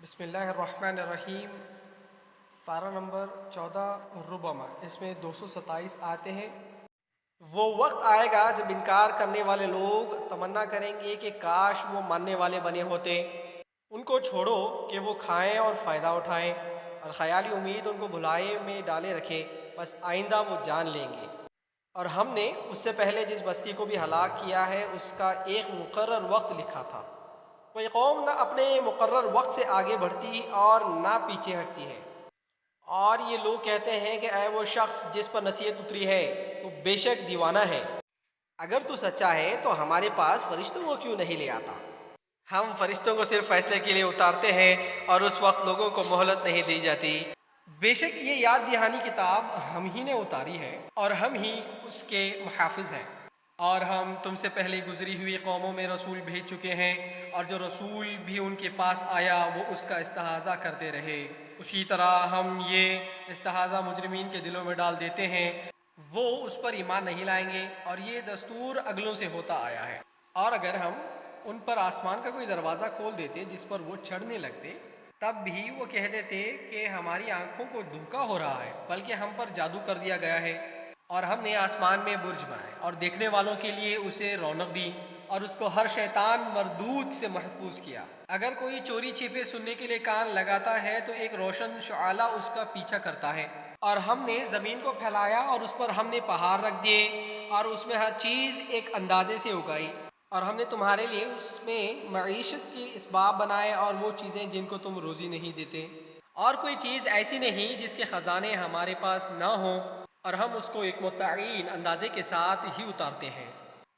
بسم اللہ الرحمن الرحیم۔ پارہ نمبر 14 ربما، اس میں 227 آتے ہیں۔ وہ وقت آئے گا جب انکار کرنے والے لوگ تمنا کریں گے کہ کاش وہ ماننے والے بنے ہوتے۔ ان کو چھوڑو کہ وہ کھائیں اور فائدہ اٹھائیں، اور خیالی امید ان کو بھلائے میں ڈالے رکھے، بس آئندہ وہ جان لیں گے۔ اور ہم نے اس سے پہلے جس بستی کو بھی ہلاک کیا ہے اس کا ایک مقرر وقت لکھا تھا۔ کوئی قوم نہ اپنے مقرر وقت سے آگے بڑھتی اور نہ پیچھے ہٹتی ہے۔ اور یہ لوگ کہتے ہیں کہ اے وہ شخص جس پر نصیحت اتری ہے تو بے شک دیوانہ ہے۔ اگر تو سچا ہے تو ہمارے پاس فرشتوں کو کیوں نہیں لے آتا؟ ہم فرشتوں کو صرف فیصلے کے لیے اتارتے ہیں اور اس وقت لوگوں کو مہلت نہیں دی جاتی۔ بے شک یہ یاد دہانی کتاب ہم ہی نے اتاری ہے اور ہم ہی اس کے محافظ ہیں۔ اور ہم تم سے پہلے گزری ہوئی قوموں میں رسول بھیج چکے ہیں، اور جو رسول بھی ان کے پاس آیا وہ اس کا استہزاء کرتے رہے۔ اسی طرح ہم یہ استہزاء مجرمین کے دلوں میں ڈال دیتے ہیں، وہ اس پر ایمان نہیں لائیں گے، اور یہ دستور اگلوں سے ہوتا آیا ہے۔ اور اگر ہم ان پر آسمان کا کوئی دروازہ کھول دیتے جس پر وہ چڑھنے لگتے، تب بھی وہ کہہ دیتے کہ ہماری آنکھوں کو دھوکا ہو رہا ہے، بلکہ ہم پر جادو کر دیا گیا ہے۔ اور ہم نے آسمان میں برج بنائے اور دیکھنے والوں کے لیے اسے رونق دی، اور اس کو ہر شیطان مردود سے محفوظ کیا۔ اگر کوئی چوری چھپے سننے کے لیے کان لگاتا ہے تو ایک روشن شعلہ اس کا پیچھا کرتا ہے۔ اور ہم نے زمین کو پھیلایا اور اس پر ہم نے پہاڑ رکھ دیے، اور اس میں ہر چیز ایک اندازے سے اگائی۔ اور ہم نے تمہارے لیے اس میں معیشت کے اسباب بنائے اور وہ چیزیں جن کو تم روزی نہیں دیتے۔ اور کوئی چیز ایسی نہیں جس کے خزانے ہمارے پاس نہ ہوں، اور ہم اس کو ایک متعین اندازے کے ساتھ ہی اتارتے ہیں۔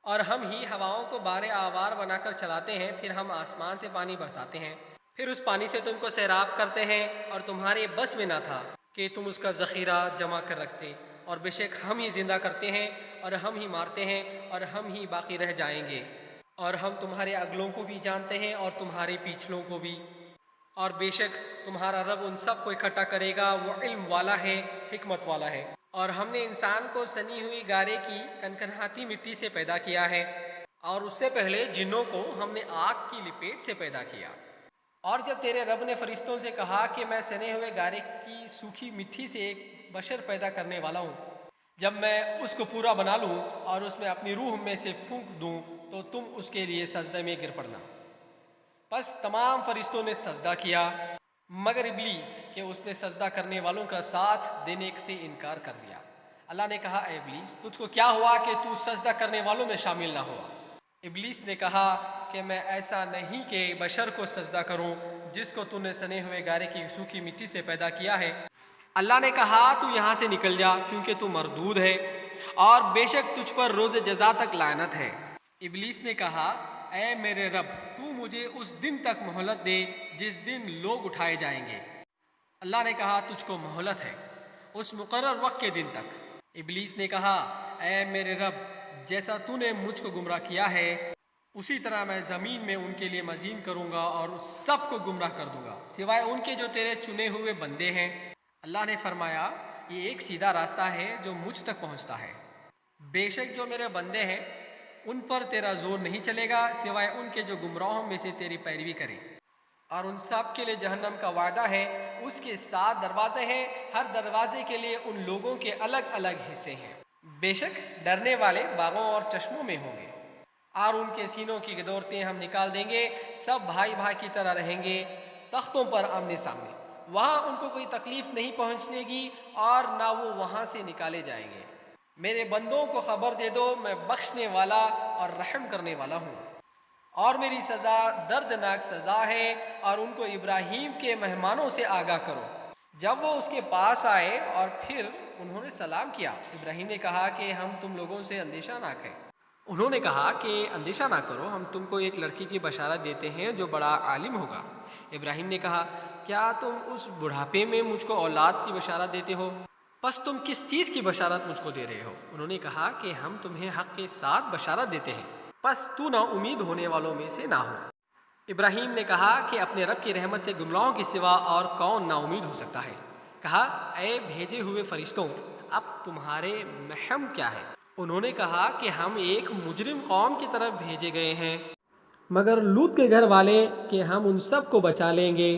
اور ہم ہی ہواؤں کو بار آوار بنا کر چلاتے ہیں، پھر ہم آسمان سے پانی برساتے ہیں، پھر اس پانی سے تم کو سیراب کرتے ہیں، اور تمہارے بس میں نہ تھا کہ تم اس کا ذخیرہ جمع کر رکھتے۔ اور بے شک ہم ہی زندہ کرتے ہیں اور ہم ہی مارتے ہیں اور ہم ہی باقی رہ جائیں گے۔ اور ہم تمہارے اگلوں کو بھی جانتے ہیں اور تمہارے پیچھلوں کو بھی۔ اور بے شک تمہارا رب ان سب کو اکٹھا کرے گا، وہ علم والا ہے، حکمت والا ہے۔ اور ہم نے انسان کو سنی ہوئی گارے کی کنکنہاتی مٹی سے پیدا کیا ہے، اور اس سے پہلے جنوں کو ہم نے آگ کی لپیٹ سے پیدا کیا۔ اور جب تیرے رب نے فرشتوں سے کہا کہ میں سنے ہوئے گارے کی سوکھی مٹی سے ایک بشر پیدا کرنے والا ہوں، جب میں اس کو پورا بنا لوں اور اس میں اپنی روح میں سے پھونک دوں تو تم اس کے لیے سجدے میں گر پڑنا۔ پس تمام فرشتوں نے سجدہ کیا مگر ابلیس کہ اس نے سجدہ کرنے والوں کا ساتھ دینے سے انکار کر دیا۔ اللہ نے کہا اے ابلیس، تجھ کو کیا ہوا کہ تو سجدہ کرنے والوں میں شامل نہ ہوا؟ ابلیس نے کہا کہ میں ایسا نہیں کہ بشر کو سجدہ کروں جس کو تو نے سنے ہوئے گارے کی سوکھی مٹی سے پیدا کیا ہے۔ اللہ نے کہا تو یہاں سے نکل جا، کیونکہ تو مردود ہے، اور بے شک تجھ پر روز جزا تک لعنت ہے۔ ابلیس نے کہا اے میرے رب، تو مجھے اس دن تک مہلت دے جس دن لوگ اٹھائے جائیں گے۔ اللہ نے کہا تجھ کو مہلت ہے اس مقرر وقت کے دن تک۔ ابلیس نے کہا اے میرے رب، جیسا تو نے مجھ کو گمراہ کیا ہے اسی طرح میں زمین میں ان کے لیے مزین کروں گا اور اس سب کو گمراہ کر دوں گا سوائے ان کے جو تیرے چنے ہوئے بندے ہیں۔ اللہ نے فرمایا یہ ایک سیدھا راستہ ہے جو مجھ تک پہنچتا ہے، بے شک جو میرے بندے ہیں ان پر تیرا زور نہیں چلے گا سوائے ان کے جو گمراہوں میں سے تیری پیروی کریں۔ اور ان سب کے لیے جہنم کا وعدہ ہے، اس کے 7 دروازے ہیں، ہر دروازے کے لیے ان لوگوں کے الگ الگ حصے ہیں۔ بے شک ڈرنے والے باغوں اور چشموں میں ہوں گے، اور ان کے سینوں کی گدورتیں ہم نکال دیں گے، سب بھائی بھائی کی طرح رہیں گے تختوں پر آمنے سامنے، وہاں ان کو کوئی تکلیف نہیں پہنچنے گی اور نہ وہ وہاں سے نکالے جائیں گے۔ میرے بندوں کو خبر دے دو میں بخشنے والا اور رحم کرنے والا ہوں، اور میری سزا دردناک سزا ہے۔ اور ان کو ابراہیم کے مہمانوں سے آگاہ کرو جب وہ اس کے پاس آئے اور پھر انہوں نے سلام کیا۔ ابراہیم نے کہا کہ ہم تم لوگوں سے اندیشہ ناک ہیں۔ انہوں نے کہا کہ اندیشہ نہ کرو، ہم تم کو ایک لڑکی کی بشارت دیتے ہیں جو بڑا عالم ہوگا۔ ابراہیم نے کہا کیا تم اس بڑھاپے میں مجھ کو اولاد کی بشارت دیتے ہو؟ پس تم کس چیز کی بشارت مجھ کو دے رہے ہو؟ انہوں نے کہا کہ ہم تمہیں حق کے ساتھ بشارت دیتے ہیں، پس تو نا امید ہونے والوں میں سے نہ ہو۔ ابراہیم نے کہا کہ اپنے رب کی رحمت سے گمراہوں کے سوا اور کون نا امید ہو سکتا ہے؟ کہا اے بھیجے ہوئے فرشتوں، اب تمہارے محم کیا ہے؟ انہوں نے کہا کہ ہم ایک مجرم قوم کی طرف بھیجے گئے ہیں، مگر لوط کے گھر والے کہ ہم ان سب کو بچا لیں گے۔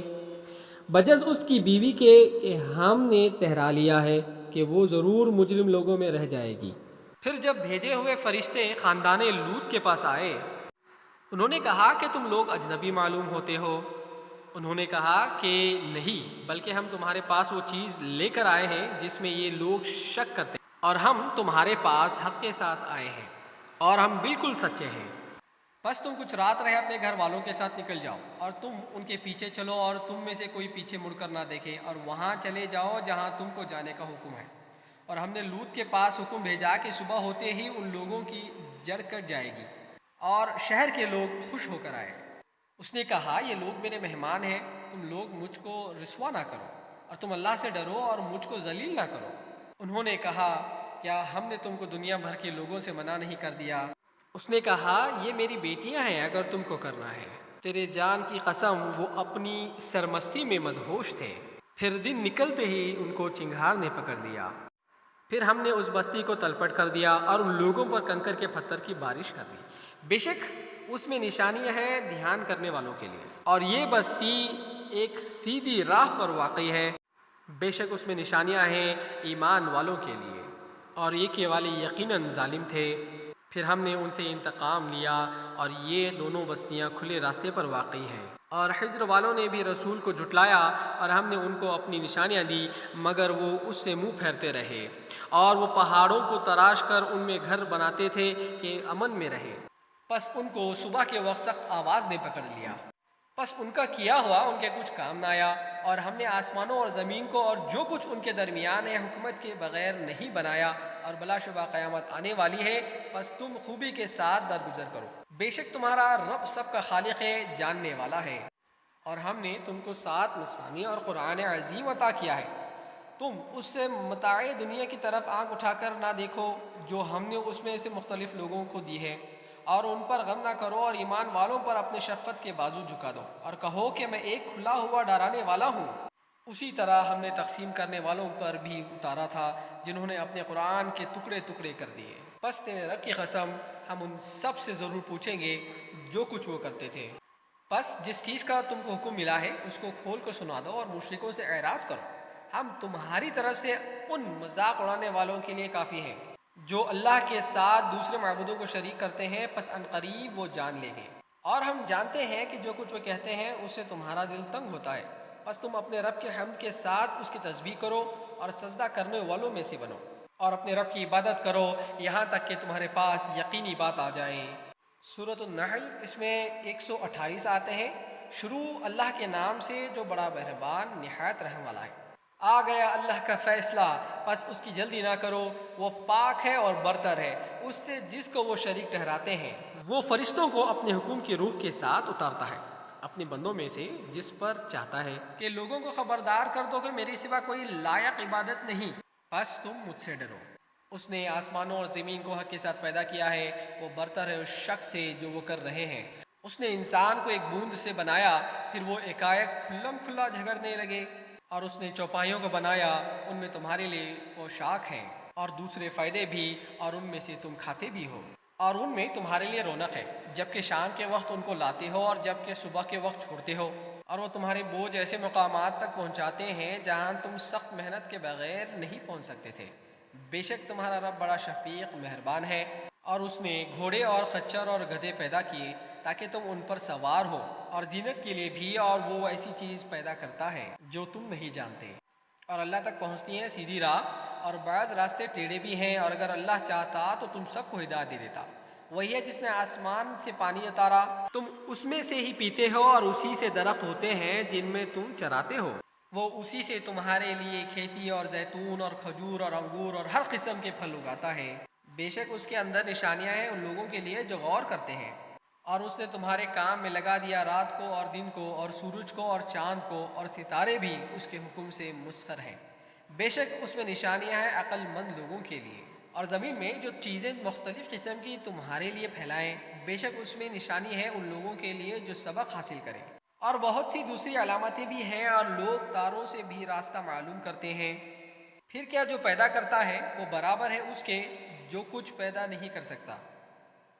بجز اس کی بیوی کے کہ ہم نے ٹھہرا لیا ہے کہ وہ ضرور مجرم لوگوں میں رہ جائے گی۔ پھر جب بھیجے ہوئے فرشتے خاندان لوط کے پاس آئے، انہوں نے کہا کہ تم لوگ اجنبی معلوم ہوتے ہو۔ انہوں نے کہا کہ نہیں، بلکہ ہم تمہارے پاس وہ چیز لے کر آئے ہیں جس میں یہ لوگ شک کرتے ہیں، اور ہم تمہارے پاس حق کے ساتھ آئے ہیں اور ہم بالکل سچے ہیں۔ بس تم کچھ رات رہے اپنے گھر والوں کے ساتھ نکل جاؤ اور تم ان کے پیچھے چلو، اور تم میں سے کوئی پیچھے مڑ کر نہ دیکھے، اور وہاں چلے جاؤ جہاں تم کو جانے کا حکم ہے۔ اور ہم نے لوط کے پاس حکم بھیجا کہ صبح ہوتے ہی ان لوگوں کی جڑ کٹ جائے گی اور شہر کے لوگ خوش ہو کر آئے۔ اس نے کہا یہ لوگ میرے مہمان ہیں، تم لوگ مجھ کو رسوا نہ کرو، اور تم اللہ سے ڈرو اور مجھ کو ذلیل نہ کرو۔ انہوں نے کہا کیا ہم نے تم کو دنیا بھر کے لوگوں سے منع نہیں کر دیا؟ اس نے کہا یہ میری بیٹیاں ہیں اگر تم کو کرنا ہے۔ تیرے جان کی قسم وہ اپنی سرمستی میں مدہوش تھے۔ پھر دن نکلتے ہی ان کو چنگھار نے پکڑ لیا۔ پھر ہم نے اس بستی کو تلپٹ کر دیا اور ان لوگوں پر کنکر کے پتھر کی بارش کر دی۔ بے شک اس میں نشانیاں ہیں دھیان کرنے والوں کے لیے، اور یہ بستی ایک سیدھی راہ پر واقع ہے۔ بے شک اس میں نشانیاں ہیں ایمان والوں کے لیے، اور یہ کہ والے یقیناً ظالم تھے۔ پھر ہم نے ان سے انتقام لیا، اور یہ دونوں بستیاں کھلے راستے پر واقع ہیں۔ اور حجر والوں نے بھی رسول کو جھٹلایا، اور ہم نے ان کو اپنی نشانیاں دی مگر وہ اس سے منہ پھیرتے رہے، اور وہ پہاڑوں کو تراش کر ان میں گھر بناتے تھے کہ امن میں رہے۔ پس ان کو صبح کے وقت سخت آواز نے پکڑ لیا، پس ان کا کیا ہوا ان کے کچھ کام نہ آیا، اور ہم نے آسمانوں اور زمین کو اور جو کچھ ان کے درمیان ہے حکمت کے بغیر نہیں بنایا، اور بلا شبہ قیامت آنے والی ہے، پس تم خوبی کے ساتھ درگزر کرو۔ بے شک تمہارا رب سب کا خالق ہے، جاننے والا ہے۔ اور ہم نے تم کو 7 مثانی اور قرآن عظیم عطا کیا ہے، تم اس سے متاع دنیا کی طرف آنکھ اٹھا کر نہ دیکھو جو ہم نے اس میں سے مختلف لوگوں کو دی ہے، اور ان پر غم نہ کرو، اور ایمان والوں پر اپنے شفقت کے بازو جھکا دو، اور کہو کہ میں ایک کھلا ہوا ڈرانے والا ہوں۔ اسی طرح ہم نے تقسیم کرنے والوں پر بھی اتارا تھا جنہوں نے اپنے قرآن کے ٹکڑے ٹکڑے کر دیے۔ پس تیرے رب کی قسم ہم ان سب سے ضرور پوچھیں گے جو کچھ وہ کرتے تھے۔ پس جس چیز کا تم کو حکم ملا ہے اس کو کھول کر سنا دو، اور مشرکوں سے اعراض کرو۔ ہم تمہاری طرف سے ان مذاق اڑانے والوں کے لیے کافی ہیں جو اللہ کے ساتھ دوسرے معبودوں کو شریک کرتے ہیں، پس عنقریب وہ جان لیں گے۔ اور ہم جانتے ہیں کہ جو کچھ وہ کہتے ہیں اس سے تمہارا دل تنگ ہوتا ہے، پس تم اپنے رب کے حمد کے ساتھ اس کی تسبیح کرو اور سجدہ کرنے والوں میں سے بنو، اور اپنے رب کی عبادت کرو یہاں تک کہ تمہارے پاس یقینی بات آ جائے۔ سورۃ النحل، اس میں 128 آتے ہیں۔ شروع اللہ کے نام سے جو بڑا مہربان نہایت رحم والا ہے۔ آ گیا اللہ کا فیصلہ، پس اس کی جلدی نہ کرو، وہ پاک ہے اور برتر ہے اس سے جس کو وہ شریک ٹھہراتے ہیں۔ وہ فرشتوں کو اپنے حکم کی روح کے ساتھ اتارتا ہے اپنے بندوں میں سے جس پر چاہتا ہے، کہ لوگوں کو خبردار کر دو کہ میری سوا کوئی لائق عبادت نہیں، پس تم مجھ سے ڈرو۔ اس نے آسمانوں اور زمین کو حق کے ساتھ پیدا کیا ہے، وہ برتر ہے اس شک سے جو وہ کر رہے ہیں۔ اس نے انسان کو ایک بوند سے بنایا، پھر وہ ایکائک کھلم کھلا جھگڑنے لگے۔ اور اس نے چوپایوں کو بنایا، ان میں تمہارے لیے پوشاک ہیں اور دوسرے فائدے بھی، اور ان میں سے تم کھاتے بھی ہو، اور ان میں تمہارے لیے رونق ہے جبکہ شام کے وقت ان کو لاتے ہو اور جبکہ صبح کے وقت چھوڑتے ہو، اور وہ تمہارے بوجھ ایسے مقامات تک پہنچاتے ہیں جہاں تم سخت محنت کے بغیر نہیں پہنچ سکتے تھے۔ بے شک تمہارا رب بڑا شفیق مہربان ہے۔ اور اس نے گھوڑے اور خچر اور گدھے پیدا کیے تاکہ تم ان پر سوار ہو، اور زینت کے لیے بھی، اور وہ ایسی چیز پیدا کرتا ہے جو تم نہیں جانتے، اور اللہ تک پہنچتی ہیں سیدھی راہ، اور بعض راستے ٹیڑھے بھی ہیں، اور اگر اللہ چاہتا تو تم سب کو ہدایت دے دیتا۔ وہی ہے جس نے آسمان سے پانی اتارا، تم اس میں سے ہی پیتے ہو، اور اسی سے درخت ہوتے ہیں جن میں تم چراتے ہو۔ وہ اسی سے تمہارے لیے کھیتی اور زیتون اور کھجور اور انگور اور ہر قسم کے پھل اگاتا ہے۔ بے شک اس کے اندر نشانیاں ہیں ان لوگوں کے لیے جو غور کرتے ہیں۔ اور اس نے تمہارے کام میں لگا دیا رات کو اور دن کو، اور سورج کو اور چاند کو، اور ستارے بھی اس کے حکم سے مسخر ہیں۔ بے شک اس میں نشانیاں ہیں عقل مند لوگوں کے لیے۔ اور زمین میں جو چیزیں مختلف قسم کی تمہارے لیے پھیلائیں، بے شک اس میں نشانی ہے ان لوگوں کے لیے جو سبق حاصل کریں۔ اور بہت سی دوسری علامتیں بھی ہیں، اور لوگ تاروں سے بھی راستہ معلوم کرتے ہیں۔ پھر کیا جو پیدا کرتا ہے وہ برابر ہے اس کے جو کچھ پیدا نہیں کر سکتا؟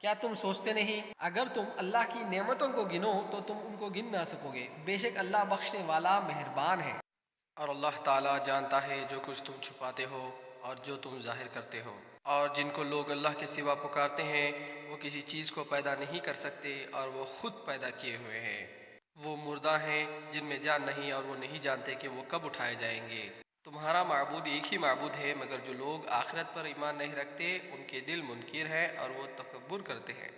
کیا تم سوچتے نہیں اگر تم اللہ کی نعمتوں کو گنو تو تم ان کو گن نہ سکو گے، بے شک اللہ بخشنے والا مہربان ہے۔ اور اللہ تعالیٰ جانتا ہے جو کچھ تم چھپاتے ہو اور جو تم ظاہر کرتے ہو۔ اور جن کو لوگ اللہ کے سوا پکارتے ہیں وہ کسی چیز کو پیدا نہیں کر سکتے اور وہ خود پیدا کیے ہوئے ہیں۔ وہ مردہ ہیں جن میں جان نہیں اور وہ نہیں جانتے کہ وہ کب اٹھائے جائیں گے۔ تمہارا معبود ایک ہی معبود ہے، مگر جو لوگ آخرت پر ایمان نہیں رکھتے ان کے دل منکر ہیں اور وہ تکبر کرتے ہیں۔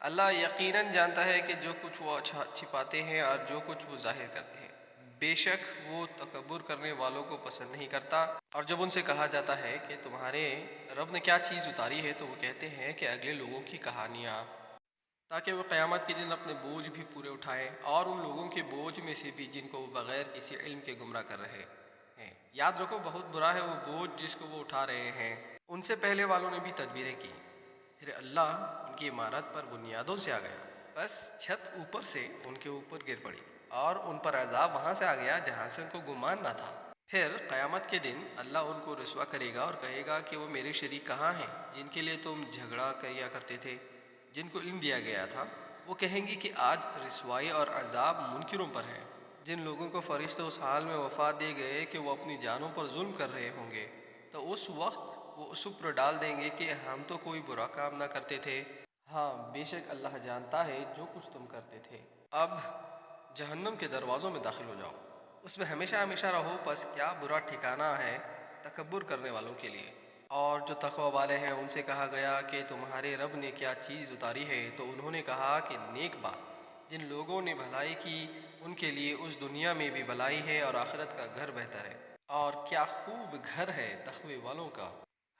اللہ یقیناً جانتا ہے کہ جو کچھ وہ چھپاتے ہیں اور جو کچھ وہ ظاہر کرتے ہیں، بے شک وہ تکبر کرنے والوں کو پسند نہیں کرتا۔ اور جب ان سے کہا جاتا ہے کہ تمہارے رب نے کیا چیز اتاری ہے تو وہ کہتے ہیں کہ اگلے لوگوں کی کہانیاں، تاکہ وہ قیامت کے دن اپنے بوجھ بھی پورے اٹھائیں اور ان لوگوں کے بوجھ میں سے بھی جن کو وہ بغیر کسی علم کے گمراہ کر رہے ہیں۔ یاد رکھو بہت برا ہے وہ بوجھ جس کو وہ اٹھا رہے ہیں۔ ان سے پہلے والوں نے بھی تدبیریں کی، پھر اللہ ان کی عمارت پر بنیادوں سے آ گیا، بس چھت اوپر سے ان کے اوپر گر پڑی اور ان پر عذاب وہاں سے آ گیا جہاں سے ان کو گمان نہ تھا۔ پھر قیامت کے دن اللہ ان کو رسوا کرے گا اور کہے گا کہ وہ میرے شریک کہاں ہیں جن کے لیے تم جھگڑا کیا کرتے تھے، جن کو علم دیا گیا تھا۔ وہ کہیں گی کہ آج رسوائی اور عذاب منکروں پر ہے۔ جن لوگوں کو فرشتے اس حال میں وفات دے گئے کہ وہ اپنی جانوں پر ظلم کر رہے ہوں گے، تو اس وقت وہ اس پر ڈال دیں گے کہ ہم تو کوئی برا کام نہ کرتے تھے، ہاں بے شک اللہ جانتا ہے جو کچھ تم کرتے تھے۔ اب جہنم کے دروازوں میں داخل ہو جاؤ، اس میں ہمیشہ ہمیشہ رہو، پس کیا برا ٹھکانہ ہے تکبر کرنے والوں کے لیے۔ اور جو تقوی والے ہیں ان سے کہا گیا کہ تمہارے رب نے کیا چیز اتاری ہے، تو انہوں نے کہا کہ نیک بات۔ جن لوگوں نے بھلائی کی ان کے لیے اس دنیا میں بھی بھلائی ہے اور آخرت کا گھر بہتر ہے۔ اور کیا خوب گھر ہے تقوی والوں کا،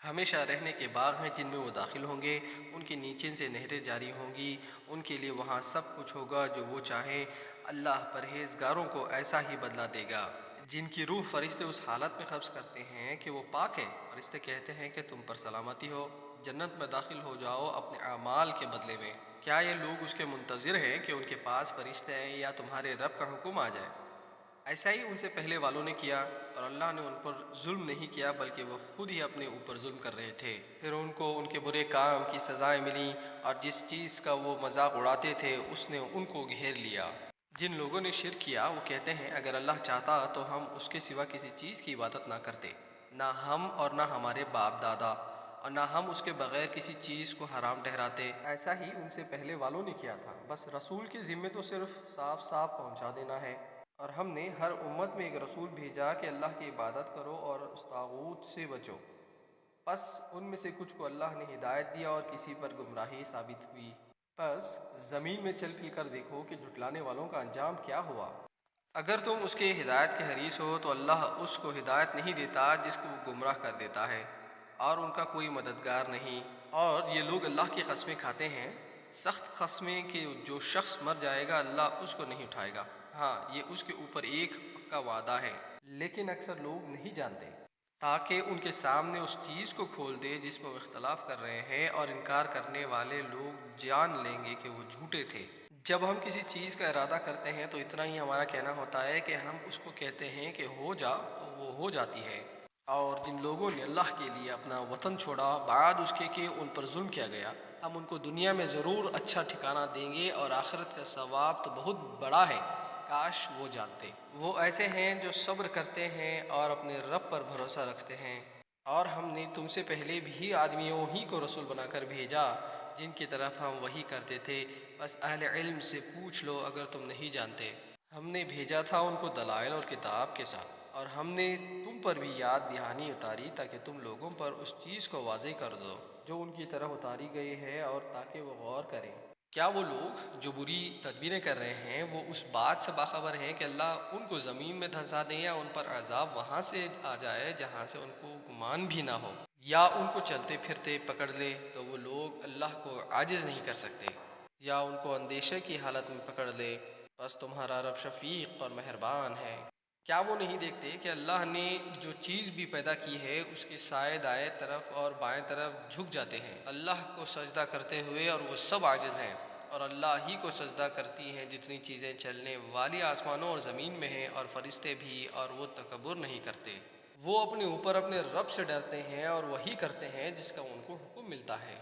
ہمیشہ رہنے کے باغ ہیں جن میں وہ داخل ہوں گے، ان کے نیچے سے نہریں جاری ہوں گی، ان کے لیے وہاں سب کچھ ہوگا جو وہ چاہیں۔ اللہ پرہیزگاروں کو ایسا ہی بدلہ دے گا۔ جن کی روح فرشتے اس حالت میں قبض کرتے ہیں کہ وہ پاک ہیں، فرشتے کہتے ہیں کہ تم پر سلامتی ہو، جنت میں داخل ہو جاؤ اپنے اعمال کے بدلے میں۔ کیا یہ لوگ اس کے منتظر ہیں کہ ان کے پاس فرشتے ہیں یا تمہارے رب کا حکم آ جائے؟ ایسا ہی ان سے پہلے والوں نے کیا اور اللہ نے ان پر ظلم نہیں کیا بلکہ وہ خود ہی اپنے اوپر ظلم کر رہے تھے۔ پھر ان کو ان کے برے کام کی سزائیں ملیں اور جس چیز کا وہ مذاق اڑاتے تھے اس نے ان کو گھیر لیا۔ جن لوگوں نے شرک کیا وہ کہتے ہیں اگر اللہ چاہتا تو ہم اس کے سوا کسی چیز کی عبادت نہ کرتے، نہ ہم اور نہ ہمارے باپ دادا، اور نہ ہم اس کے بغیر کسی چیز کو حرام ٹھہراتے۔ ایسا ہی ان سے پہلے والوں نے کیا تھا، بس رسول کے ذمے تو صرف صاف صاف پہنچا دینا ہے۔ اور ہم نے ہر امت میں ایک رسول بھیجا کہ اللہ کی عبادت کرو اور اس طاغوت سے بچو، پس ان میں سے کچھ کو اللہ نے ہدایت دیا اور کسی پر گمراہی ثابت ہوئی۔ پس زمین میں چل پھر کر دیکھو کہ جھٹلانے والوں کا انجام کیا ہوا۔ اگر تم اس کے ہدایت کے حریص ہو تو اللہ اس کو ہدایت نہیں دیتا جس کو وہ گمراہ کر دیتا ہے، اور ان کا کوئی مددگار نہیں۔ اور یہ لوگ اللہ کی قسمیں کھاتے ہیں، سخت قسمیں کہ جو شخص مر جائے گا اللہ اس کو نہیں اٹھائے گا، ہاں یہ اس کے اوپر ایک پکا وعدہ ہے، لیکن اکثر لوگ نہیں جانتے، تاکہ ان کے سامنے اس چیز کو کھول دے جس میں وہ اختلاف کر رہے ہیں، اور انکار کرنے والے لوگ جان لیں گے کہ وہ جھوٹے تھے۔ جب ہم کسی چیز کا ارادہ کرتے ہیں تو اتنا ہی ہمارا کہنا ہوتا ہے کہ ہم اس کو کہتے ہیں کہ ہو جا تو وہ ہو جاتی ہے۔ اور جن لوگوں نے اللہ کے لیے اپنا وطن چھوڑا بعد اس کے کہ ان پر ظلم کیا گیا، ہم ان کو دنیا میں ضرور اچھا ٹھکانہ دیں گے اور آخرت کا ثواب تو بہت بڑا ہے، کاش وہ جانتے۔ وہ ایسے ہیں جو صبر کرتے ہیں اور اپنے رب پر بھروسہ رکھتے ہیں۔ اور ہم نے تم سے پہلے بھی آدمیوں ہی کو رسول بنا کر بھیجا جن کی طرف ہم وحی کرتے تھے، بس اہل علم سے پوچھ لو اگر تم نہیں جانتے۔ ہم نے بھیجا تھا ان کو دلائل اور کتاب کے ساتھ، اور ہم نے تم پر بھی یاد دہانی اتاری تاکہ تم لوگوں پر اس چیز کو واضح کر دو جو ان کی طرف اتاری گئی ہے، اور تاکہ وہ غور کریں۔ کیا وہ لوگ جو بری تدبیریں کر رہے ہیں وہ اس بات سے باخبر ہیں کہ اللہ ان کو زمین میں دھنسا دے یا ان پر عذاب وہاں سے آ جائے جہاں سے ان کو گمان بھی نہ ہو، یا ان کو چلتے پھرتے پکڑ لے تو وہ لوگ اللہ کو عاجز نہیں کر سکتے، یا ان کو اندیشے کی حالت میں پکڑ لے، بس تمہارا رب شفیق اور مہربان ہے۔ کیا وہ نہیں دیکھتے کہ اللہ نے جو چیز بھی پیدا کی ہے اس کے سائے دائیں طرف اور بائیں طرف جھک جاتے ہیں اللہ کو سجدہ کرتے ہوئے، اور وہ سب عاجز ہیں، اور اللہ ہی کو سجدہ کرتی ہیں جتنی چیزیں چلنے والی آسمانوں اور زمین میں ہیں، اور فرشتے بھی، اور وہ تکبر نہیں کرتے۔ وہ اپنے اوپر اپنے رب سے ڈرتے ہیں اور وہی کرتے ہیں جس کا ان کو حکم ملتا ہے۔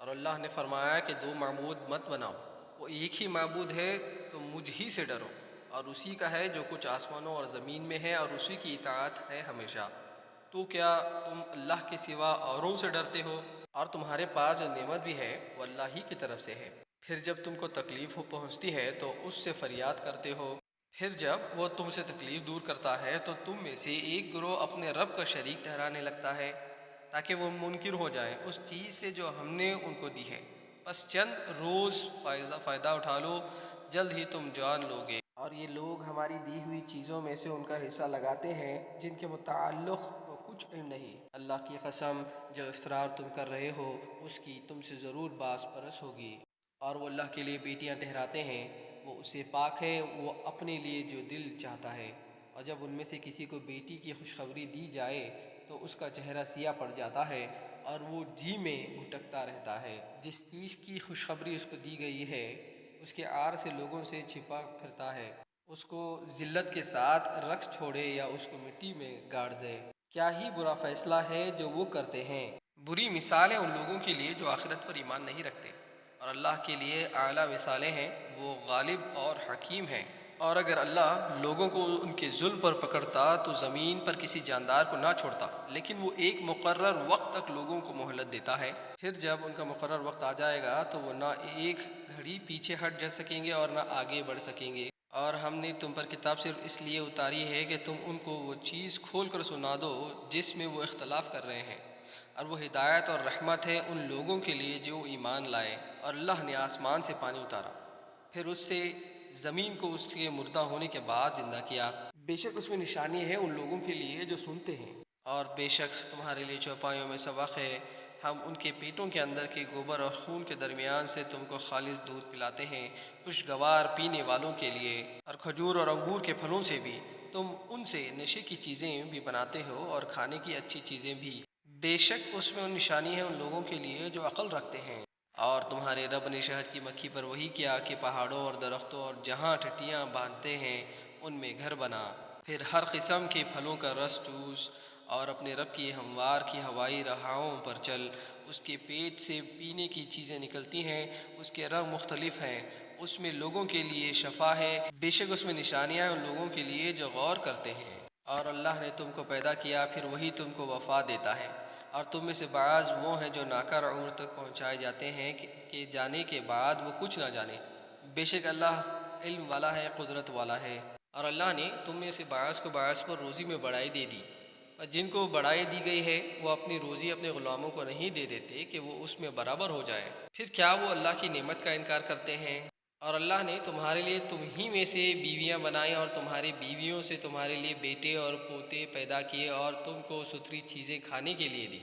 اور اللہ نے فرمایا کہ دو معبود مت بناؤ، وہ ایک ہی معبود ہے، تو مجھ ہی سے ڈرو، اور اسی کا ہے جو کچھ آسمانوں اور زمین میں ہے، اور اسی کی اطاعت ہے ہمیشہ۔ تو کیا تم اللہ کے سوا اوروں سے ڈرتے ہو؟ اور تمہارے پاس جو نعمت بھی ہے وہ اللہ ہی کی طرف سے ہے۔ پھر جب تم کو تکلیف پہنچتی ہے تو اس سے فریاد کرتے ہو، پھر جب وہ تم سے تکلیف دور کرتا ہے تو تم میں سے ایک گروہ اپنے رب کا شریک ٹھہرانے لگتا ہے تاکہ وہ منکر ہو جائیں اس چیز سے جو ہم نے ان کو دی ہے۔ بس چند روز فائدہ اٹھا لو، جلد ہی تم جان لوگے۔ اور یہ لوگ ہماری دی ہوئی چیزوں میں سے ان کا حصہ لگاتے ہیں جن کے متعلق کو کچھ علم نہیں۔ اللہ کی قسم، جو اصرار تم کر رہے ہو اس کی تم سے ضرور باس پرس ہوگی۔ اور وہ اللہ کے لیے بیٹیاں ٹھہراتے ہیں، وہ اس سے پاک ہے، وہ اپنے لیے جو دل چاہتا ہے۔ اور جب ان میں سے کسی کو بیٹی کی خوشخبری دی جائے تو اس کا چہرہ سیاہ پڑ جاتا ہے اور وہ جی میں گھٹکتا رہتا ہے۔ جس چیز کی خوشخبری اس کو دی گئی ہے اس کے عار سے لوگوں سے چھپا پھرتا ہے، اس کو ذلت کے ساتھ رکھ چھوڑے یا اس کو مٹی میں گاڑ دے۔ کیا ہی برا فیصلہ ہے جو وہ کرتے ہیں۔ بری مثال ہے ان لوگوں کے لیے جو آخرت پر ایمان نہیں رکھتے، اور اللہ کے لیے اعلیٰ مثالیں ہیں، وہ غالب اور حکیم ہیں۔ اور اگر اللہ لوگوں کو ان کے ظلم پر پکڑتا تو زمین پر کسی جاندار کو نہ چھوڑتا، لیکن وہ ایک مقرر وقت تک لوگوں کو مہلت دیتا ہے۔ پھر جب ان کا مقرر وقت آ جائے گا تو وہ نہ ایک گھڑی پیچھے ہٹ جا سکیں گے اور نہ آگے بڑھ سکیں گے۔ اور ہم نے تم پر کتاب صرف اس لیے اتاری ہے کہ تم ان کو وہ چیز کھول کر سنا دو جس میں وہ اختلاف کر رہے ہیں، اور وہ ہدایت اور رحمت ہے ان لوگوں کے لیے جو ایمان لائے۔ اور اللہ نے آسمان سے پانی اتارا، پھر اس سے زمین کو اس کے مردہ ہونے کے بعد زندہ کیا۔ بے شک اس میں نشانی ہے ان لوگوں کے لیے جو سنتے ہیں۔ اور بے شک تمہارے لیے چوپایوں میں سبق ہے، ہم ان کے پیٹوں کے اندر کے گوبر اور خون کے درمیان سے تم کو خالص دودھ پلاتے ہیں، خوشگوار پینے والوں کے لیے، اور کھجور اور انگور کے پھلوں سے بھی تم ان سے نشے کی چیزیں بھی بناتے ہو اور کھانے کی اچھی چیزیں بھی۔ بے شک اس میں نشانی ہے ان لوگوں کے لیے جو عقل رکھتے ہیں۔ اور تمہارے رب نے شہد کی مکھی پر وحی کیا کہ پہاڑوں اور درختوں اور جہاں ٹھٹیاں باندھتے ہیں ان میں گھر بنا، پھر ہر قسم کے پھلوں کا رس چوس، اور اپنے رب کی ہموار کی ہوائی رہاؤں پر چل، اس کے پیٹ سے پینے کی چیزیں نکلتی ہیں، اس کے رنگ مختلف ہیں، اس میں لوگوں کے لیے شفا ہے، بے شک اس میں نشانیاں ہیں ان لوگوں کے لیے جو غور کرتے ہیں۔ اور اللہ نے تم کو پیدا کیا، پھر وہی تم کو وفات دیتا ہے، اور تم میں سے بعض وہ ہیں جو ناکارہ عمر تک پہنچائے جاتے ہیں کہ جانے کے بعد وہ کچھ نہ جانے۔ بے شک اللہ علم والا ہے، قدرت والا ہے۔ اور اللہ نے تم میں سے بعض کو بعض پر روزی میں بڑھائی دے دی، اور جن کو بڑھائی دی گئی ہے وہ اپنی روزی اپنے غلاموں کو نہیں دے دیتے کہ وہ اس میں برابر ہو جائے۔ پھر کیا وہ اللہ کی نعمت کا انکار کرتے ہیں؟ اور اللہ نے تمہارے لیے تم ہی میں سے بیویاں بنائیں اور تمہاری بیویوں سے تمہارے لیے بیٹے اور پوتے پیدا کیے اور تم کو ستھری چیزیں کھانے کے لیے دی۔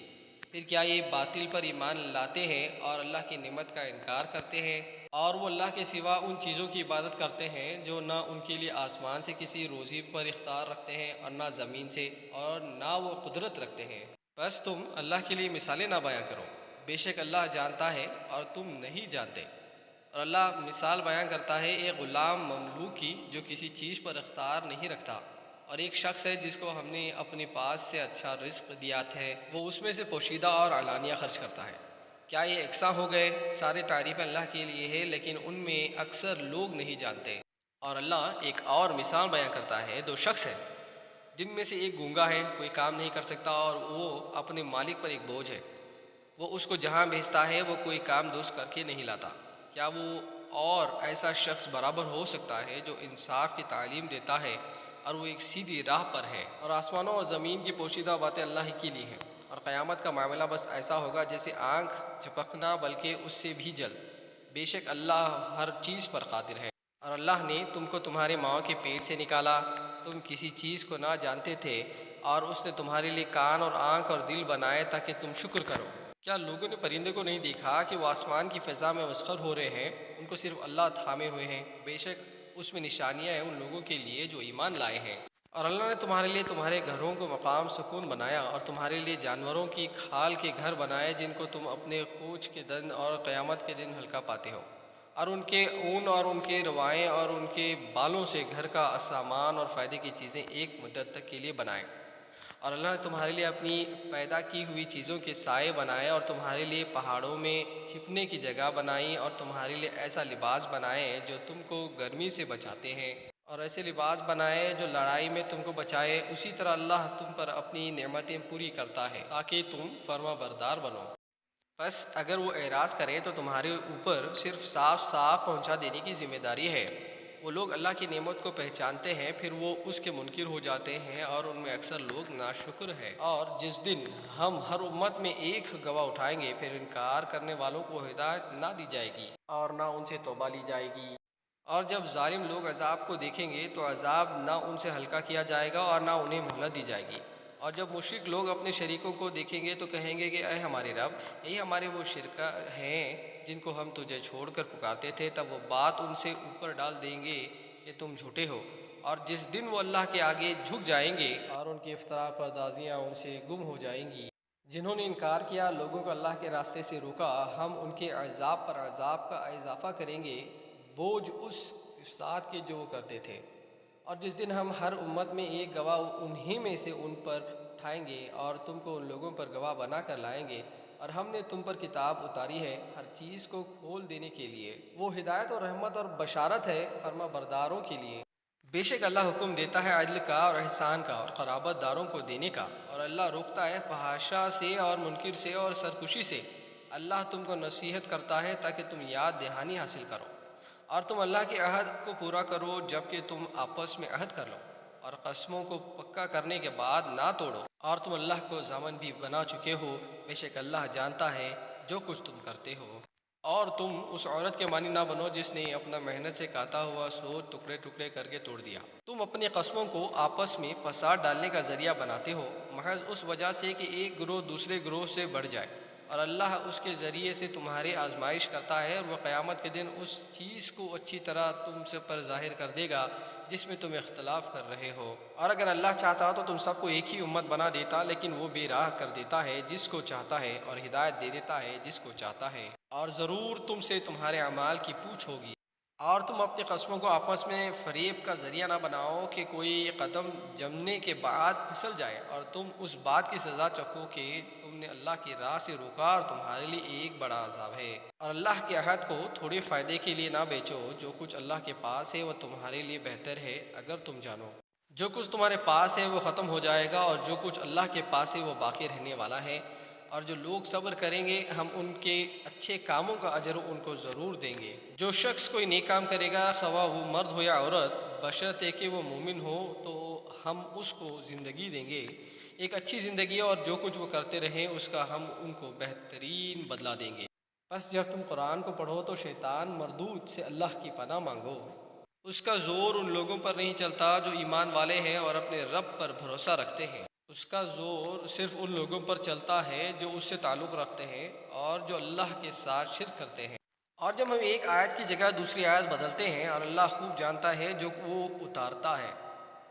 پھر کیا یہ باطل پر ایمان لاتے ہیں اور اللہ کی نعمت کا انکار کرتے ہیں؟ اور وہ اللہ کے سوا ان چیزوں کی عبادت کرتے ہیں جو نہ ان کے لیے آسمان سے کسی روزی پر اختیار رکھتے ہیں اور نہ زمین سے، اور نہ وہ قدرت رکھتے ہیں۔ بس تم اللہ کے لیے مثالیں نہ بیان کرو، بے شک اللہ جانتا ہے اور تم نہیں جانتے۔ اور اللہ مثال بیان کرتا ہے ایک غلام مملوک کی جو کسی چیز پر اختیار نہیں رکھتا، اور ایک شخص ہے جس کو ہم نے اپنے پاس سے اچھا رزق دیا ہے، وہ اس میں سے پوشیدہ اور علانیہ خرچ کرتا ہے۔ کیا یہ یکساں ہو گئے؟ ساری تعریف اللہ کے لیے ہے، لیکن ان میں اکثر لوگ نہیں جانتے۔ اور اللہ ایک اور مثال بیان کرتا ہے، دو شخص ہیں جن میں سے ایک گونگا ہے، کوئی کام نہیں کر سکتا، اور وہ اپنے مالک پر ایک بوجھ ہے، وہ اس کو جہاں بھیجتا ہے وہ کوئی کام درست کر کے نہیں لاتا۔ کیا وہ اور ایسا شخص برابر ہو سکتا ہے جو انصاف کی تعلیم دیتا ہے اور وہ ایک سیدھی راہ پر ہے؟ اور آسمانوں اور زمین کی پوشیدہ باتیں اللہ ہی کے لیے ہیں، اور قیامت کا معاملہ بس ایسا ہوگا جیسے آنکھ جھپکنا، بلکہ اس سے بھی جلد۔ بے شک اللہ ہر چیز پر قادر ہے۔ اور اللہ نے تم کو تمہارے ماں کے پیٹ سے نکالا، تم کسی چیز کو نہ جانتے تھے، اور اس نے تمہارے لیے کان اور آنکھ اور دل بنائے تاکہ تم شکر کرو۔ کیا لوگوں نے پرندے کو نہیں دیکھا کہ وہ آسمان کی فضا میں مسخر ہو رہے ہیں؟ ان کو صرف اللہ تھامے ہوئے ہیں، بے شک اس میں نشانیاں ہیں ان لوگوں کے لیے جو ایمان لائے ہیں۔ اور اللہ نے تمہارے لیے تمہارے گھروں کو مقام سکون بنایا، اور تمہارے لیے جانوروں کی کھال کے گھر بنائے جن کو تم اپنے کوچ کے دن اور قیامت کے دن ہلکا پاتے ہو، اور ان کے اون اور ان کے روائیں اور ان کے بالوں سے گھر کا سامان اور فائدے کی چیزیں ایک مدت تک کے لیے بنائے۔ اور اللہ نے تمہارے لیے اپنی پیدا کی ہوئی چیزوں کے سائے بنائے اور تمہارے لیے پہاڑوں میں چھپنے کی جگہ بنائی اور تمہارے لیے ایسا لباس بنائے جو تم کو گرمی سے بچاتے ہیں اور ایسے لباس بنائے جو لڑائی میں تم کو بچائے۔ اسی طرح اللہ تم پر اپنی نعمتیں پوری کرتا ہے تاکہ تم فرما بردار بنو۔ بس اگر وہ اعراض کریں تو تمہارے اوپر صرف صاف صاف پہنچا دینے کی ذمہ داری ہے۔ وہ لوگ اللہ کی نعمت کو پہچانتے ہیں پھر وہ اس کے منکر ہو جاتے ہیں اور ان میں اکثر لوگ ناشکر ہیں۔ اور جس دن ہم ہر امت میں ایک گواہ اٹھائیں گے پھر انکار کرنے والوں کو ہدایت نہ دی جائے گی اور نہ ان سے توبہ لی جائے گی۔ اور جب ظالم لوگ عذاب کو دیکھیں گے تو عذاب نہ ان سے ہلکا کیا جائے گا اور نہ انہیں مہلت دی جائے گی۔ اور جب مشرک لوگ اپنے شریکوں کو دیکھیں گے تو کہیں گے کہ اے ہمارے رب، یہی ہمارے وہ شرکا ہیں جن کو ہم تجھے چھوڑ کر پکارتے تھے، تب وہ بات ان سے اوپر ڈال دیں گے کہ تم جھوٹے ہو۔ اور جس دن وہ اللہ کے آگے جھک جائیں گے اور ان کی افطرا پردازیاں ان سے گم ہو جائیں گی۔ جنہوں نے انکار کیا، لوگوں کو اللہ کے راستے سے روکا، ہم ان کے عذاب پر عذاب کا اضافہ کریں گے، بوجھ اس افساد کے جو وہ کرتے تھے۔ اور جس دن ہم ہر امت میں ایک گواہ انہی میں سے ان پر اٹھائیں گے اور تم کو ان لوگوں پر گواہ بنا کر لائیں گے، اور ہم نے تم پر کتاب اتاری ہے ہر چیز کو کھول دینے کے لیے، وہ ہدایت اور رحمت اور بشارت ہے فرما برداروں کے لیے۔ بے شک اللہ حکم دیتا ہے عدل کا اور احسان کا اور قرابت داروں کو دینے کا، اور اللہ روکتا ہے فحاشا سے اور منکر سے اور سرکشی سے۔ اللہ تم کو نصیحت کرتا ہے تاکہ تم یاد دہانی حاصل کرو، اور تم اللہ کے عہد کو پورا کرو جب کہ تم آپس میں عہد کر لو، اور قسموں کو پکا کرنے کے بعد نہ توڑو، اور تم اللہ کو ضامن بھی بنا چکے ہو، بے شک اللہ جانتا ہے جو کچھ تم کرتے ہو۔ اور تم اس عورت کے مانی نہ بنو جس نے اپنا محنت سے کاتا ہوا سوج ٹکڑے ٹکڑے کر کے توڑ دیا۔ تم اپنی قسموں کو آپس میں فساد ڈالنے کا ذریعہ بناتے ہو محض اس وجہ سے کہ ایک گروہ دوسرے گروہ سے بڑھ جائے، اور اللہ اس کے ذریعے سے تمہاری آزمائش کرتا ہے، اور وہ قیامت کے دن اس چیز کو اچھی طرح تم سے پر ظاہر کر دے گا جس میں تم اختلاف کر رہے ہو۔ اور اگر اللہ چاہتا تو تم سب کو ایک ہی امت بنا دیتا، لیکن وہ بے راہ کر دیتا ہے جس کو چاہتا ہے اور ہدایت دے دیتا ہے جس کو چاہتا ہے۔ اور ضرور تم سے تمہارے اعمال کی پوچھ ہوگی۔ اور تم اپنی قسموں کو آپس میں فریب کا ذریعہ نہ بناؤ کہ کوئی قدم جمنے کے بعد پھسل جائے، اور تم اس بات کی سزا چکھو کہ تم نے اللہ کی راہ سے روکا اور تمہارے لیے ایک بڑا عذاب ہے۔ اور اللہ کے عہد کو تھوڑے فائدے کے لیے نہ بیچو، جو کچھ اللہ کے پاس ہے وہ تمہارے لیے بہتر ہے اگر تم جانو۔ جو کچھ تمہارے پاس ہے وہ ختم ہو جائے گا، اور جو کچھ اللہ کے پاس ہے وہ باقی رہنے والا ہے۔ اور جو لوگ صبر کریں گے ہم ان کے اچھے کاموں کا اجر ان کو ضرور دیں گے۔ جو شخص کوئی نیک کام کرے گا خواہ وہ مرد ہو یا عورت، بشرطے کہ وہ مومن ہو، تو ہم اس کو زندگی دیں گے، ایک اچھی زندگی، اور جو کچھ وہ کرتے رہیں اس کا ہم ان کو بہترین بدلہ دیں گے۔ بس جب تم قرآن کو پڑھو تو شیطان مردود سے اللہ کی پناہ مانگو، اس کا زور ان لوگوں پر نہیں چلتا جو ایمان والے ہیں اور اپنے رب پر بھروسہ رکھتے ہیں، اس کا زور صرف ان لوگوں پر چلتا ہے جو اس سے تعلق رکھتے ہیں اور جو اللہ کے ساتھ شرک کرتے ہیں۔ اور جب ہم ایک آیت کی جگہ دوسری آیت بدلتے ہیں اور اللہ خوب جانتا ہے جو وہ اتارتا ہے،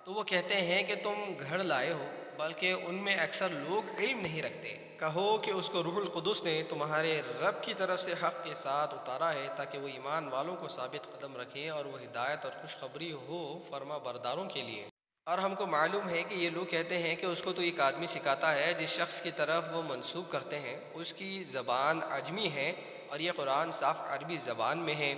تو وہ کہتے ہیں کہ تم گھڑ لائے ہو، بلکہ ان میں اکثر لوگ علم نہیں رکھتے۔ کہو کہ اس کو روح القدس نے تمہارے رب کی طرف سے حق کے ساتھ اتارا ہے تاکہ وہ ایمان والوں کو ثابت قدم رکھیں اور وہ ہدایت اور خوشخبری ہو فرما برداروں کے لیے۔ اور ہم کو معلوم ہے کہ یہ لوگ کہتے ہیں کہ اس کو تو ایک آدمی سکھاتا ہے، جس شخص کی طرف وہ منسوب کرتے ہیں اس کی زبان عجمی ہے اور یہ قرآن صاف عربی زبان میں ہے۔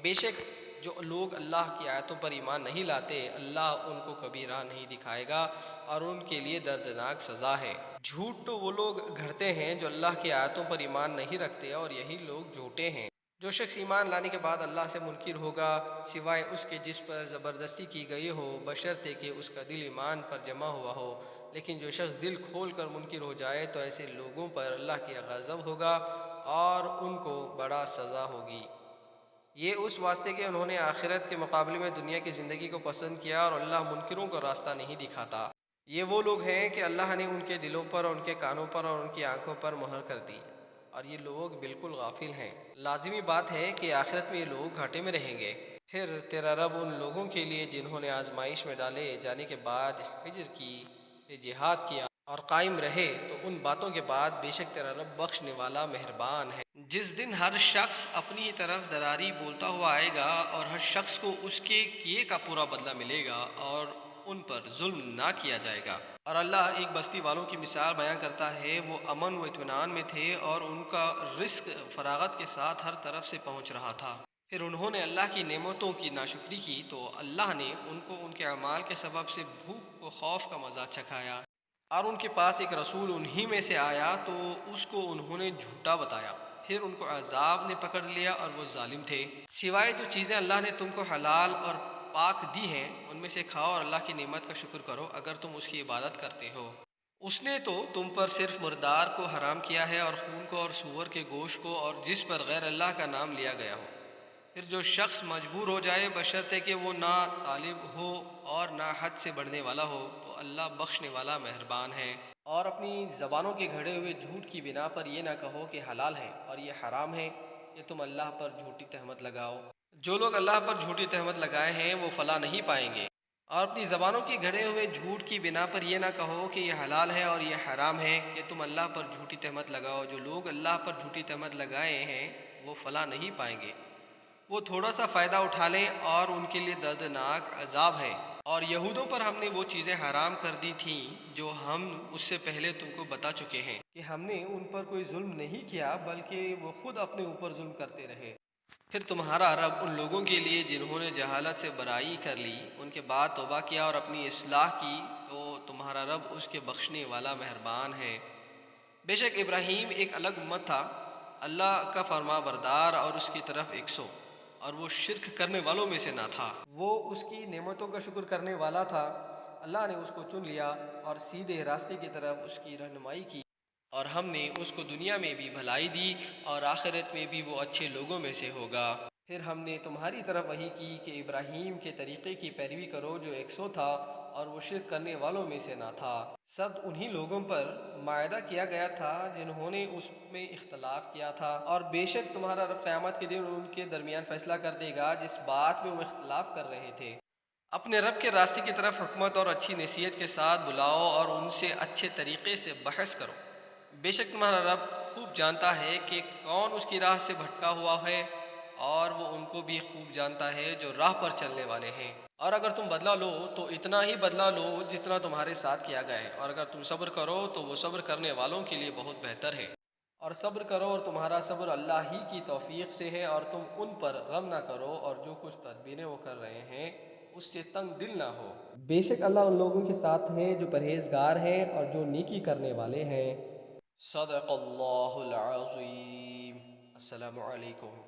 بے شک جو لوگ اللہ کی آیتوں پر ایمان نہیں لاتے اللہ ان کو کبھی راہ نہیں دکھائے گا اور ان کے لیے دردناک سزا ہے۔ جھوٹ تو وہ لوگ گھڑتے ہیں جو اللہ کی آیتوں پر ایمان نہیں رکھتے، اور یہی لوگ جھوٹے ہیں۔ جو شخص ایمان لانے کے بعد اللہ سے منکر ہوگا سوائے اس کے جس پر زبردستی کی گئی ہو، بشرطے کہ اس کا دل ایمان پر جمع ہوا ہو، لیکن جو شخص دل کھول کر منکر ہو جائے تو ایسے لوگوں پر اللہ کی غضب ہوگا اور ان کو بڑا سزا ہوگی۔ یہ اس واسطے کہ انہوں نے آخرت کے مقابلے میں دنیا کی زندگی کو پسند کیا اور اللہ منکروں کو راستہ نہیں دکھاتا۔ یہ وہ لوگ ہیں کہ اللہ نے ان کے دلوں پر اور ان کے کانوں پر اور ان کی آنکھوں پر مہر کر دی، اور یہ لوگ بالکل غافل ہیں۔ لازمی بات ہے کہ آخرت میں یہ لوگ گھاٹے میں رہیں گے۔ پھر تیرا رب ان لوگوں کے لیے جنہوں نے آزمائش میں ڈالے جانے کے بعد ہجر کی، جہاد کیا اور قائم رہے تو ان باتوں کے بعد بے شک تیرا رب بخشنے والا مہربان ہے۔ جس دن ہر شخص اپنی طرف دراری بولتا ہوا آئے گا اور ہر شخص کو اس کے کیے کا پورا بدلہ ملے گا، اور ان پر ظلم نہ کیا جائے گا۔ اور اللہ ایک بستی والوں کی مثال بیان کرتا ہے، وہ امن و اطمینان میں تھے اور ان کا رزق فراغت کے ساتھ ہر طرف سے پہنچ رہا تھا۔ پھر انہوں نے اللہ کی نعمتوں کی ناشکری کی تو اللہ نے ان کو ان کے اعمال کے سبب سے بھوک و خوف کا مزہ چکھایا، اور ان کے پاس ایک رسول انہی میں سے آیا تو اس کو انہوں نے جھوٹا بتایا، پھر ان کو عذاب نے پکڑ لیا اور وہ ظالم تھے۔ سوائے جو چیزیں اللہ نے تم کو حلال اور پاک دی ہیں ان میں سے کھاؤ اور اللہ کی نعمت کا شکر کرو اگر تم اس کی عبادت کرتے ہو۔ اس نے تو تم پر صرف مردار کو حرام کیا ہے اور خون کو اور سور کے گوشت کو اور جس پر غیر اللہ کا نام لیا گیا ہو۔ پھر جو شخص مجبور ہو جائے بشرطے کہ وہ نہ طالب ہو اور نہ حد سے بڑھنے والا ہو تو اللہ بخشنے والا مہربان ہے۔ اور اپنی زبانوں کے گھڑے ہوئے جھوٹ کی بنا پر یہ نہ کہو کہ حلال ہے اور یہ حرام ہے کہ تم اللہ پر جھوٹی تہمت لگاؤ۔ جو لوگ اللہ پر جھوٹی تہمت لگائے ہیں وہ فلاح نہیں پائیں گے۔ اور اپنی زبانوں کی گھڑے ہوئے جھوٹ کی بنا پر یہ نہ کہو کہ یہ حلال ہے اور یہ حرام ہے کہ تم اللہ پر جھوٹی تہمت لگاؤ۔ جو لوگ اللہ پر جھوٹی تہمت لگائے ہیں وہ فلاح نہیں پائیں گے۔ وہ تھوڑا سا فائدہ اٹھا لیں اور ان کے لیے دردناک عذاب ہے۔ اور یہودوں پر ہم نے وہ چیزیں حرام کر دی تھیں جو ہم اس سے پہلے تم کو بتا چکے ہیں کہ ہم نے ان پر کوئی ظلم نہیں کیا بلکہ وہ خود اپنے اوپر ظلم کرتے رہے۔ پھر تمہارا رب ان لوگوں کے لیے جنہوں نے جہالت سے برائی کر لی ان کے بعد توبہ کیا اور اپنی اصلاح کی تو تمہارا رب اس کے بخشنے والا مہربان ہے۔ بے شک ابراہیم ایک الگ امت تھا، اللہ کا فرما بردار اور اس کی طرف 100، اور وہ شرک کرنے والوں میں سے نہ تھا۔ وہ اس کی نعمتوں کا شکر کرنے والا تھا۔ اللہ نے اس کو چن لیا اور سیدھے راستے کی طرف اس کی رہنمائی کی، اور ہم نے اس کو دنیا میں بھی بھلائی دی اور آخرت میں بھی وہ اچھے لوگوں میں سے ہوگا۔ پھر ہم نے تمہاری طرف وحی کی کہ ابراہیم کے طریقے کی پیروی کرو جو 100 تھا اور وہ شرک کرنے والوں میں سے نہ تھا۔ سب انہی لوگوں پر معاہدہ کیا گیا تھا جنہوں نے اس میں اختلاف کیا تھا، اور بے شک تمہارا رب قیامت کے دن ان کے درمیان فیصلہ کر دے گا جس بات میں وہ اختلاف کر رہے تھے۔ اپنے رب کے راستے کی طرف حکمت اور اچھی نصیحت کے ساتھ بلاؤ اور ان سے اچھے طریقے سے بحث کرو۔ بے شک تمہارا رب خوب جانتا ہے کہ کون اس کی راہ سے بھٹکا ہوا ہے، اور وہ ان کو بھی خوب جانتا ہے جو راہ پر چلنے والے ہیں۔ اور اگر تم بدلہ لو تو اتنا ہی بدلہ لو جتنا تمہارے ساتھ کیا گیا ہے، اور اگر تم صبر کرو تو وہ صبر کرنے والوں کے لیے بہت بہتر ہے۔ اور صبر کرو اور تمہارا صبر اللہ ہی کی توفیق سے ہے، اور تم ان پر غم نہ کرو اور جو کچھ تدبیریں وہ کر رہے ہیں اس سے تنگ دل نہ ہو۔ بے شک اللہ ان لوگوں کے ساتھ ہے جو پرہیزگار ہیں اور جو نیکی کرنے والے ہیں۔ صدق اللہ العظیم۔ السلام علیکم۔